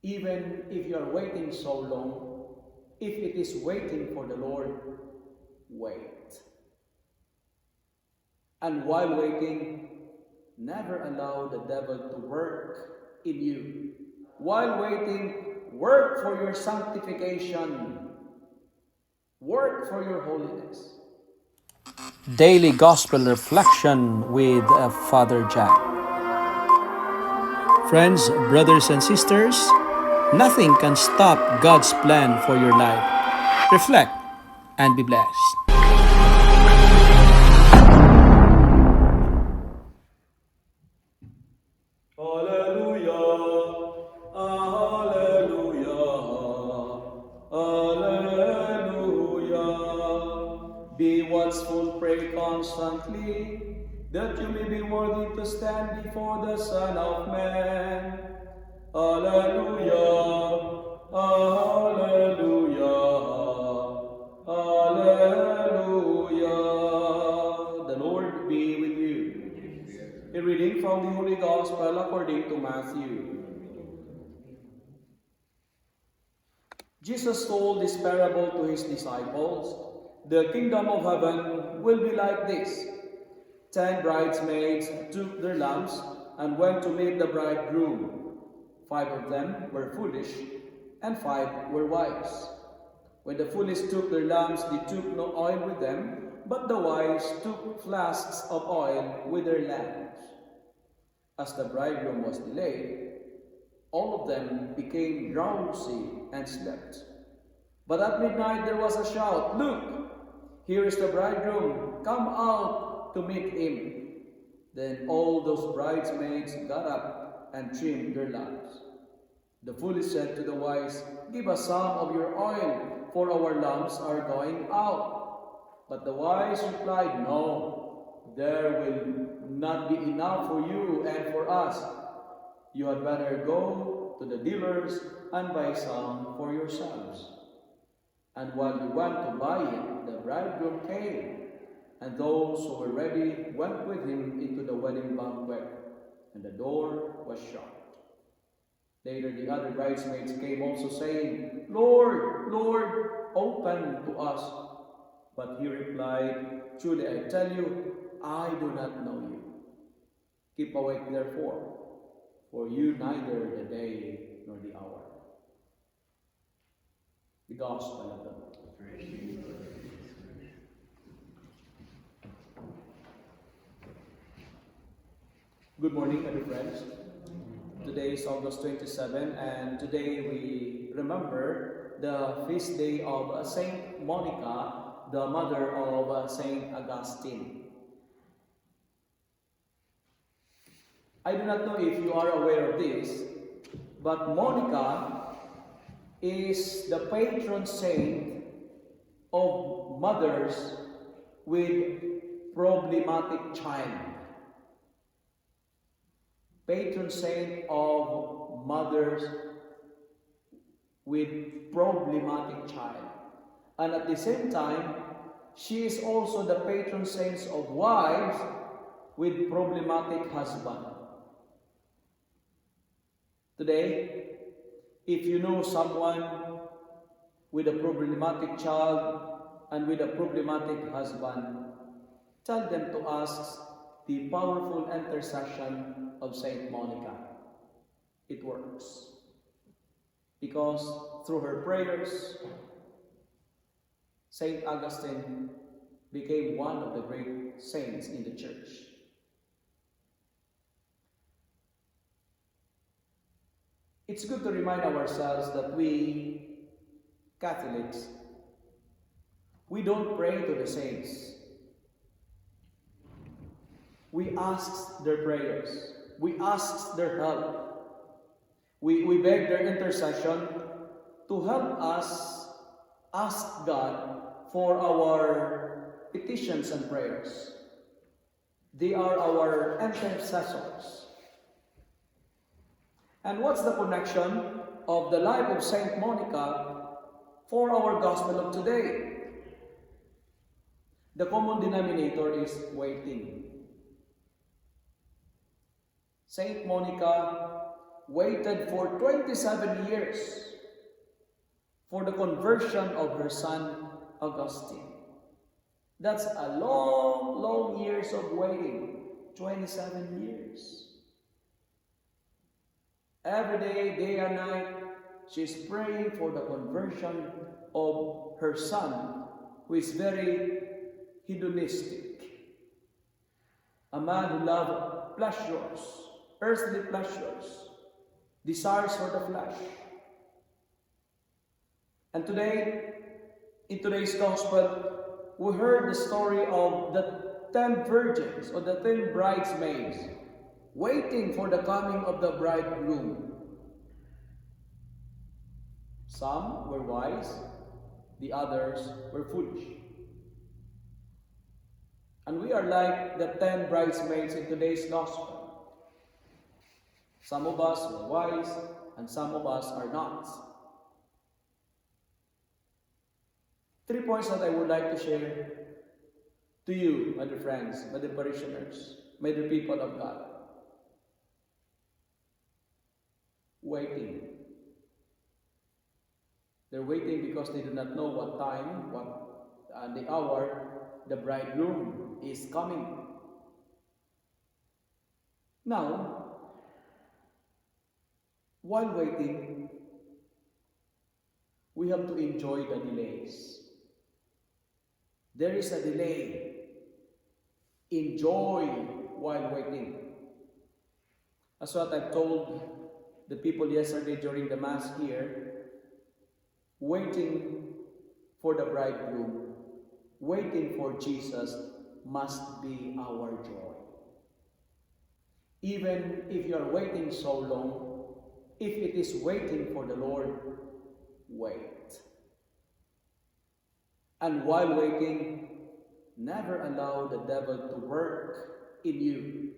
even if you are waiting so long, if it is waiting for the Lord, wait. And while waiting, never allow the devil to work in you. While waiting, work for your sanctification. Work for your holiness. Daily Gospel Reflection with Father Jack. Friends, brothers and sisters, nothing can stop God's plan for your life. Reflect and be blessed. Be watchful, pray constantly, that you may be worthy to stand before the Son of Man. Alleluia, alleluia, alleluia. The Lord be with you. A reading from the Holy Gospel according to Matthew. Jesus told this parable to his disciples. The kingdom of heaven will be like this. 10 bridesmaids took their lamps and went to meet the bridegroom. 5 of them were foolish, and 5 were wise. When the foolish took their lamps, they took no oil with them, but the wise took flasks of oil with their lamps. As the bridegroom was delayed, all of them became drowsy and slept. But at midnight there was a shout, "Look! Here is the bridegroom, come out to meet him." Then all those bridesmaids got up and trimmed their lamps. The foolish said to the wise, "Give us some of your oil, for our lamps are going out." But the wise replied, "No, there will not be enough for you and for us. You had better go to the dealers and buy some for yourselves." And while you went to buy it, the bridegroom came, and those who were ready went with him into the wedding banquet, and the door was shut. Later the other bridesmaids came also, saying, "Lord, Lord, open to us." But he replied, "Truly I tell you, I do not know you. Keep awake therefore, for you neither the day nor the hour." The Gospel of the Lord. Good morning, dear friends. Today is August 27, and today we remember the feast day of Saint Monica, the mother of Saint Augustine. I do not know if you are aware of this, but Monica is the patron saint of mothers with problematic child. Patron saint of mothers with problematic child. And at the same time, she is also the patron saint of wives with problematic husband. Today, if you know someone with a problematic child and with a problematic husband, tell them to ask the powerful intercession of Saint Monica. It works. Because through her prayers, Saint Augustine became one of the great saints in the church. It's good to remind ourselves that we, Catholics, we don't pray to the saints. We ask their prayers. We ask their help. We beg their intercession to help us ask God for our petitions and prayers. They are our intercessors. And what's the connection of the life of Saint Monica for our gospel of today? The common denominator is waiting. Saint Monica waited for 27 years for the conversion of her son Augustine. That's a long, long years of waiting. 27 years. Every day and night, she's praying for the conversion of her son, who is very hedonistic. A man who loved pleasures, earthly pleasures, desires for the flesh. And today, in today's gospel, we heard the story of the 10 virgins or the 10 bridesmaids waiting for the coming of the bridegroom. Some were wise, the others were foolish. And we are like the 10 bridesmaids in today's gospel. Some of us were wise, and some of us are not. 3 points that I would like to share to you, my dear friends, my dear parishioners, my dear people of God. Waiting. They're waiting because they do not know what time, the hour the bridegroom is coming. Now, while waiting, we have to enjoy the delays. There is a delay. Enjoy while waiting. That's what I've told the people yesterday during the Mass here. Waiting for the bridegroom, waiting for Jesus must be our joy. Even if you are waiting so long, if it is waiting for the Lord, wait. And while waiting, never allow the devil to work in you.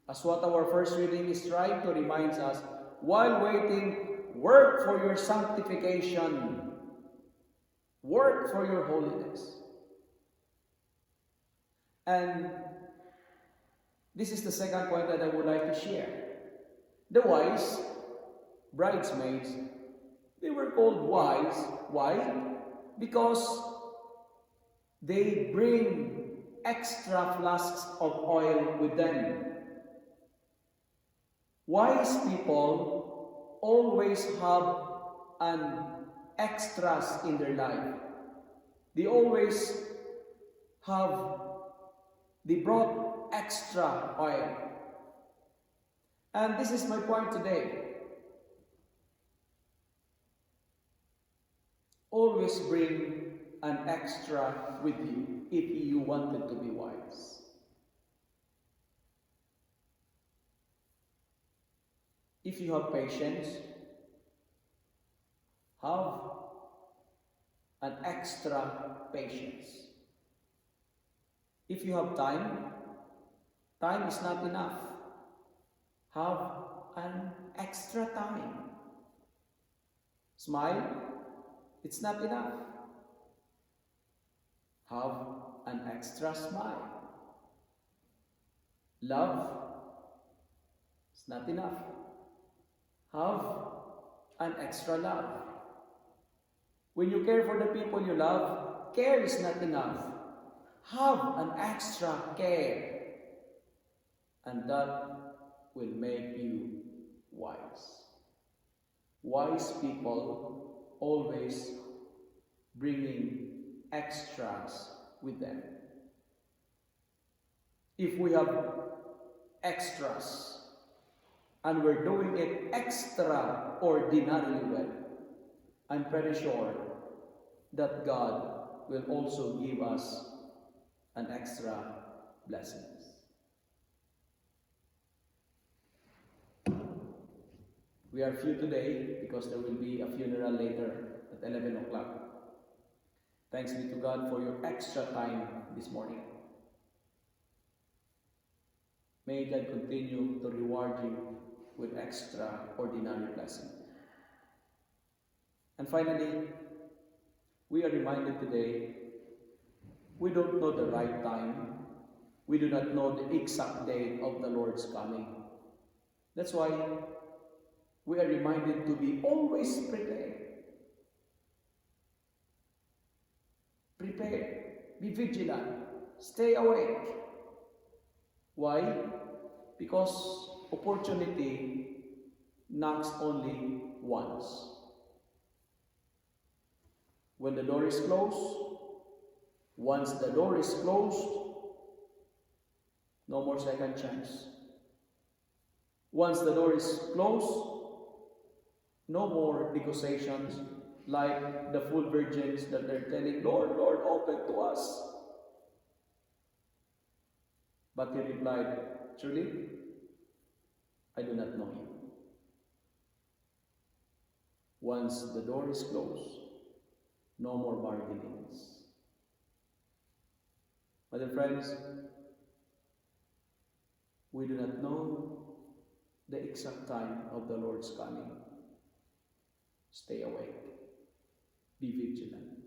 As what our first reading is trying to remind us, while waiting, work for your sanctification. Work for your holiness. And this is the second point that I would like to share. The wise bridesmaids, they were called wise. Why? Because they bring extra flasks of oil with them. Wise people always have an extras in their life. They brought extra oil. And this is my point today. Always bring an extra with you if you wanted to be wise. If you have patience, have an extra patience. If you have time, time is not enough. Have an extra time. Smile, it's not enough. Have an extra smile. Love, it's not enough. Have an extra love. When you care for the people you love, care is not enough. Have an extra care. And that will make you wise. Wise people always bringing extras with them. If we have extras and we're doing it extraordinarily well, I'm pretty sure that God will also give us an extra blessings. We are few today because there will be a funeral later at 11 o'clock. Thanks be to God for your extra time this morning. May God continue to reward you with extraordinary blessing. And finally, we are reminded today, we don't know the right time. We do not know the exact day of the Lord's coming. That's why we are reminded to be always prepared. Prepare, be vigilant, stay awake. Why? Because opportunity knocks only once. When the door is closed, once the door is closed, no more second chance. Once the door is closed, no more negotiations like the full virgins that they're telling, Lord, Lord, open to us. But he replied, truly, I do not know you. Once the door is closed, no more bargainings. My dear friends, we do not know the exact time of the Lord's coming. Stay awake. Be vigilant.